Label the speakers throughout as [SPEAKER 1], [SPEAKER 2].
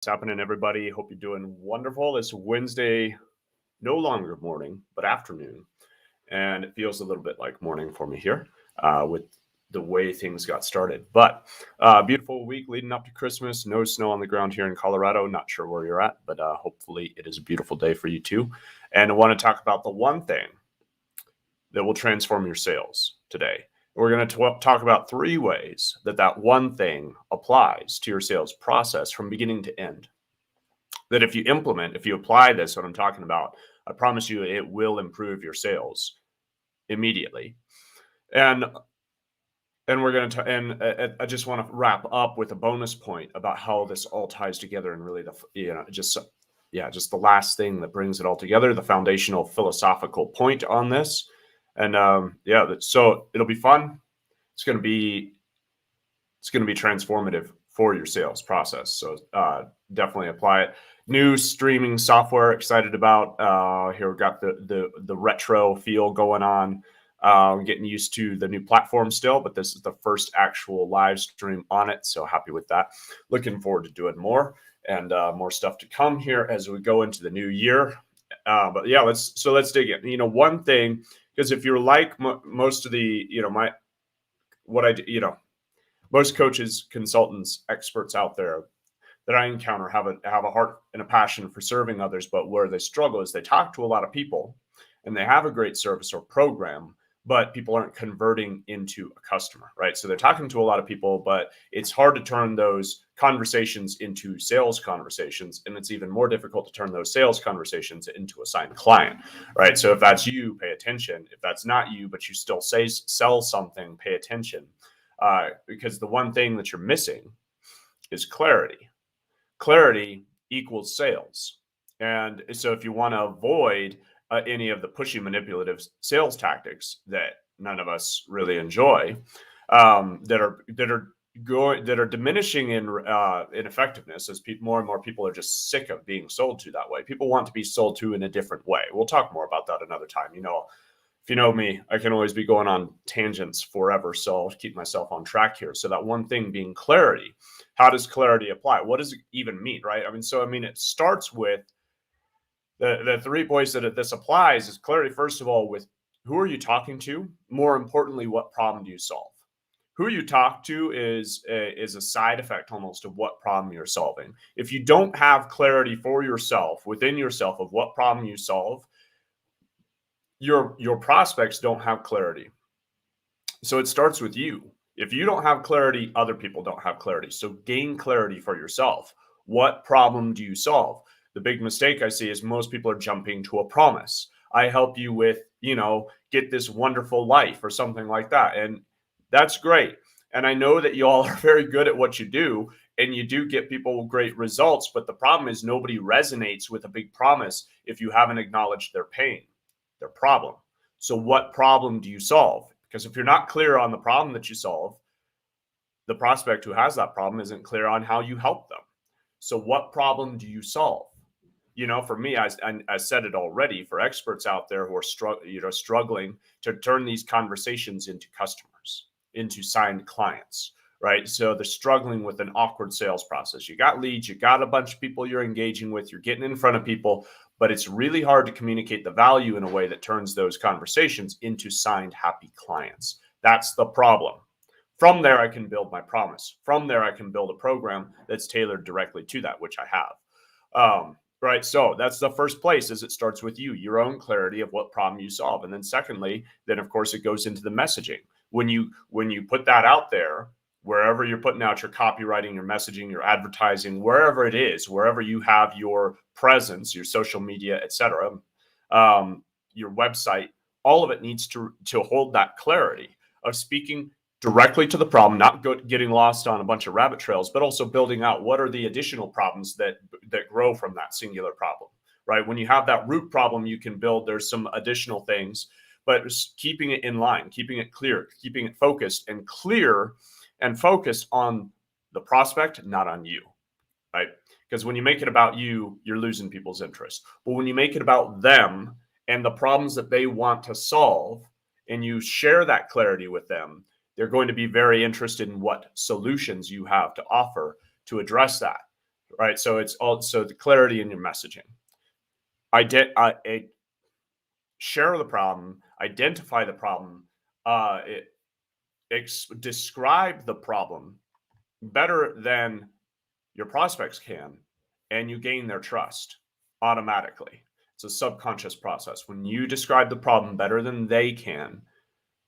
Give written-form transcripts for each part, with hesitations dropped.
[SPEAKER 1] What's happening, everybody? Hope you're doing wonderful. It's Wednesday, no longer morning, but afternoon. And it feels a little bit like morning for me here with the way things got started. But beautiful week leading up to Christmas. No snow on the ground here in Colorado. Not sure where you're at, but hopefully it is a beautiful day for you too. And I want to talk about the one thing that will transform your sales today. We're going to talk about 3 ways that one thing applies to your sales process from beginning to end. That if you apply this, what I'm talking about, I promise you it will improve your sales immediately. And we're going to, I just want to wrap up with a bonus point about how this all ties together and really just the last thing that brings it all together, the foundational philosophical point on this. And so it'll be fun. It's going to be transformative for your sales process. So definitely apply it. New streaming software, excited about. Here we've got the retro feel going on. Getting used to the new platform still, but this is the first actual live stream on it. So happy with that. Looking forward to doing more and more stuff to come here as we go into the new year. But yeah, let's dig in. One thing, because if you're like most of the, most coaches, consultants, experts out there that I encounter have a heart and a passion for serving others, but where they struggle is they talk to a lot of people and they have a great service or program, but people aren't converting into a customer, right? So they're talking to a lot of people, but it's hard to turn those conversations into sales conversations. And it's even more difficult to turn those sales conversations into a signed client, right? So if that's you, pay attention. If that's not you, but you still sell something, pay attention. Because the one thing that you're missing is clarity. Clarity equals sales. And so if you want to avoid any of the pushy, manipulative sales tactics that none of us really enjoy, that are diminishing in effectiveness as more and more people are just sick of being sold to that way. People want to be sold to in a different way. We'll talk more about that another time. If you know me, I can always be going on tangents forever, so I'll keep myself on track here. So that one thing being clarity. How does clarity apply? What does it even mean, right? It starts with the 3 points that this applies is clarity, first of all, with who are you talking to? More importantly, what problem do you solve? Who you talk to is a side effect almost of what problem you're solving. If you don't have clarity for yourself, within yourself, of what problem you solve, your prospects don't have clarity. So it starts with you. If you don't have clarity, other people don't have clarity. So gain clarity for yourself. What problem do you solve? The big mistake I see is most people are jumping to a promise. I help you with, get this wonderful life or something like that. And that's great. And I know that you all are very good at what you do and you do get people great results. But the problem is nobody resonates with a big promise if you haven't acknowledged their pain, their problem. So what problem do you solve? Because if you're not clear on the problem that you solve, the prospect who has that problem isn't clear on how you help them. So what problem do you solve? For me, I said it already, for experts out there who are struggling to turn these conversations into customers, into signed clients, right? So they're struggling with an awkward sales process. You got leads, you got a bunch of people you're engaging with, you're getting in front of people, but it's really hard to communicate the value in a way that turns those conversations into signed, happy clients. That's the problem. From there, I can build my promise. From there, I can build a program that's tailored directly to that, which I have. Right. So that's the first place, is it starts with you, your own clarity of what problem you solve. And then secondly, then of course it goes into the messaging. When you put that out there, wherever you're putting out your copywriting, your messaging, your advertising, wherever it is, wherever you have your presence, your social media, etc., your website, all of it needs to hold that clarity of speaking directly to the problem, not getting lost on a bunch of rabbit trails, but also building out what are the additional problems that grow from that singular problem, right? When you have that root problem, you can build, there's some additional things, but keeping it in line, keeping it clear, keeping it focused and clear and focused on the prospect, not on you, right? Because when you make it about you, you're losing people's interest. But when you make it about them and the problems that they want to solve, and you share that clarity with them, they're going to be very interested in what solutions you have to offer to address that. right? So it's also the clarity in your messaging. Share the problem, identify the problem, uh, describe the problem better than your prospects can, and you gain their trust automatically. It's a subconscious process. When you describe the problem better than they can,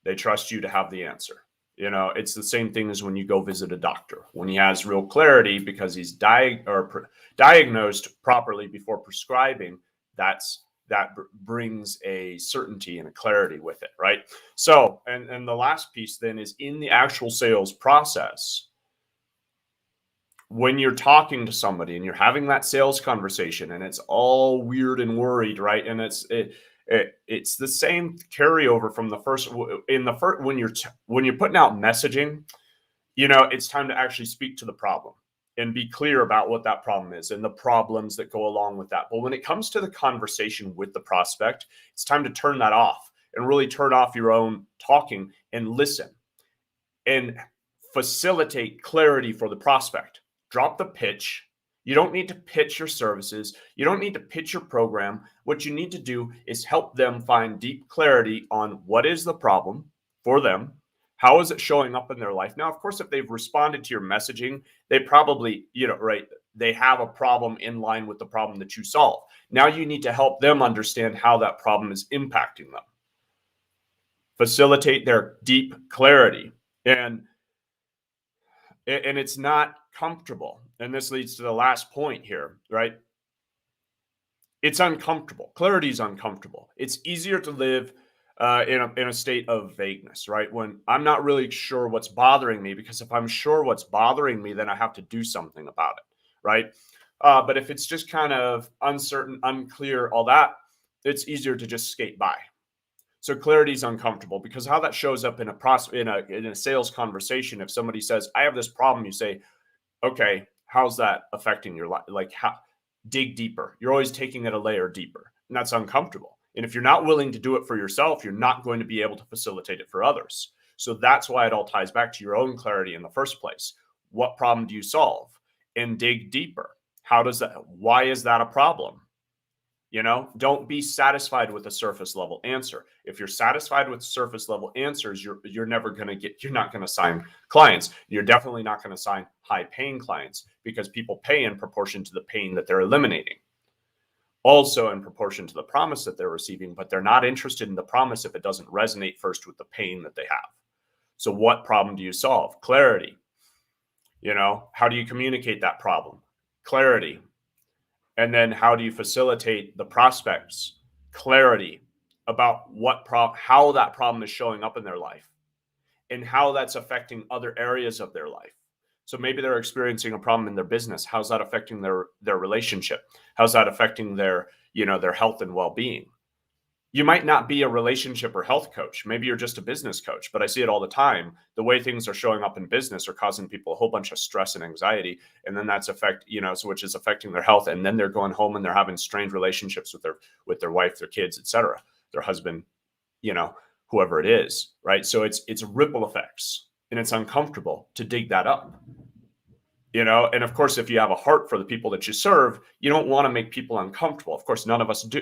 [SPEAKER 1] they trust you to have the answer. It's the same thing as when you go visit a doctor. When he has real clarity because he's diagnosed properly before prescribing, that brings a certainty and a clarity with it, right? So, and the last piece then is in the actual sales process. When you're talking to somebody and you're having that sales conversation and it's all weird and worried, right? And it's the same carryover from the first. When you're putting out messaging, it's time to actually speak to the problem and be clear about what that problem is and the problems that go along with that. But when it comes to the conversation with the prospect, it's time to turn that off and really turn off your own talking and listen and facilitate clarity for the prospect. Drop the pitch. You don't need to pitch your services. You don't need to pitch your program. What you need to do is help them find deep clarity on what is the problem for them. How is it showing up in their life? Now, of course, if they've responded to your messaging, they probably, right, they have a problem in line with the problem that you solve. Now you need to help them understand how that problem is impacting them. Facilitate their deep clarity. And it's not comfortable. And this leads to the last point here, right? It's uncomfortable. Clarity is uncomfortable. It's easier to live in a state of vagueness, right? When I'm not really sure what's bothering me, because if I'm sure what's bothering me, then I have to do something about it, right? But if it's just kind of uncertain, unclear, all that, it's easier to just skate by. So clarity is uncomfortable, because how that shows up in a sales conversation, if somebody says, I have this problem, you say, okay, how's that affecting your life? Like, dig deeper. You're always taking it a layer deeper, and that's uncomfortable. And if you're not willing to do it for yourself, you're not going to be able to facilitate it for others. So that's why it all ties back to your own clarity in the first place. What problem do you solve? And dig deeper. Why is that a problem? Don't be satisfied with a surface level answer. If you're satisfied with surface level answers, you're not going to sign clients. You're definitely not going to sign high paying clients, because people pay in proportion to the pain that they're eliminating. Also in proportion to the promise that they're receiving, but they're not interested in the promise if it doesn't resonate first with the pain that they have. So what problem do you solve? Clarity. How do you communicate that problem? Clarity. And then how do you facilitate the prospects? Clarity about how that problem is showing up in their life and how that's affecting other areas of their life. So maybe they're experiencing a problem in their business. How's that affecting their relationship? How's that affecting their health and well-being? You might not be a relationship or health coach. Maybe you're just a business coach, but I see it all the time. The way things are showing up in business are causing people a whole bunch of stress and anxiety. And then that's which is affecting their health. And then they're going home and they're having strained relationships with their wife, their kids, etc., their husband, whoever it is, right? So it's ripple effects, and it's uncomfortable to dig that up. And of course, if you have a heart for the people that you serve, you don't want to make people uncomfortable. Of course, none of us do,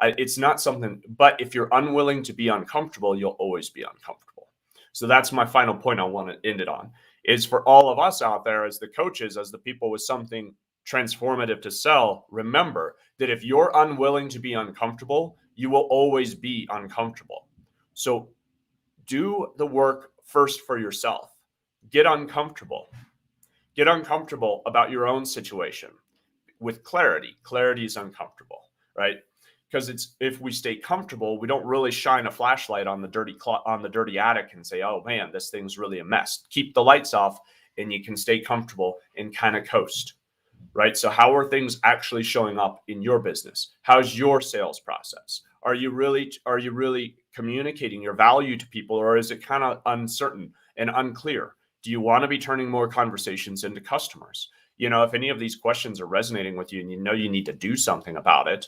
[SPEAKER 1] it's not something, but if you're unwilling to be uncomfortable, you'll always be uncomfortable. So that's my final point I want to end it on, is for all of us out there as the coaches, as the people with something transformative to sell, remember that if you're unwilling to be uncomfortable, you will always be uncomfortable. So do the work first for yourself. Get uncomfortable. Get uncomfortable about your own situation with clarity. Clarity is uncomfortable, right? Because if we stay comfortable, we don't really shine a flashlight on the dirty attic and say, oh man, this thing's really a mess. Keep the lights off and you can stay comfortable and kind of coast, right? So how are things actually showing up in your business? How's your sales process? Are you really communicating your value to people, or is it kind of uncertain and unclear? Do you want to be turning more conversations into customers? If any of these questions are resonating with you and you need to do something about it,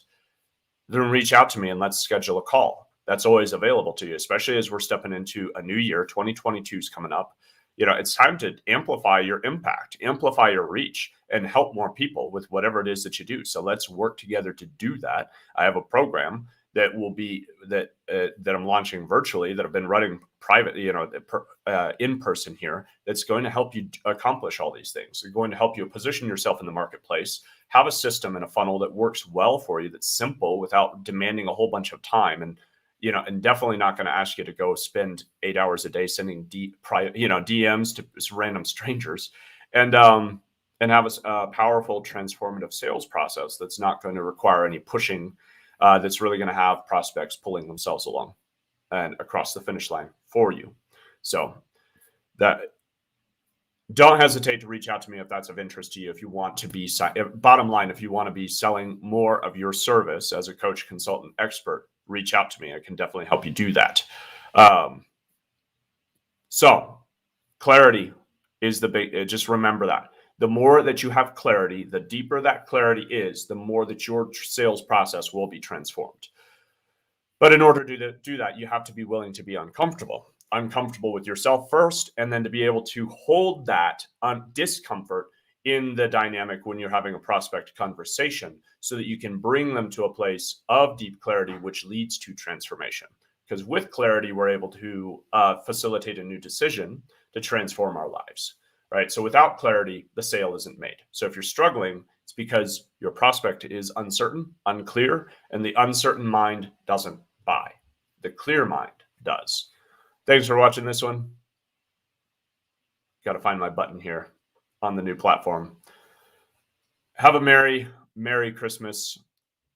[SPEAKER 1] then reach out to me and let's schedule a call. That's always available to you, especially as we're stepping into a new year. 2022 is coming up. it's time to amplify your impact, amplify your reach, and help more people with whatever it is that you do. So let's work together to do that. I have a program that will be that I'm launching virtually, that I've been running private, in person here. That's going to help you accomplish all these things. It's going to help you position yourself in the marketplace, have a system and a funnel that works well for you, that's simple without demanding a whole bunch of time, and definitely not going to ask you to go spend 8 hours a day sending DMs to random strangers, and have a powerful transformative sales process that's not going to require any pushing. That's really going to have prospects pulling themselves along and across the finish line for you. So that, don't hesitate to reach out to me if that's of interest to you. If you want to be, bottom line, if you want to be selling more of your service as a coach, consultant, expert, reach out to me. I can definitely help you do that. So clarity is the big, just remember that. The more that you have clarity, the deeper that clarity is, the more that your sales process will be transformed. But in order to do that, you have to be willing to be uncomfortable with yourself first, and then to be able to hold that discomfort in the dynamic when you're having a prospect conversation, so that you can bring them to a place of deep clarity, which leads to transformation. Because with clarity, we're able to facilitate a new decision to transform our lives. Right. So without clarity, the sale isn't made. So if you're struggling, it's because your prospect is uncertain, unclear, and the uncertain mind doesn't buy. The clear mind does. Thanks for watching this one. Got to find my button here on the new platform. Have a Merry Christmas.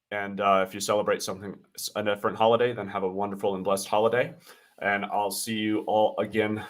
[SPEAKER 1] And if you celebrate a different holiday, then have a wonderful and blessed holiday. And I'll see you all again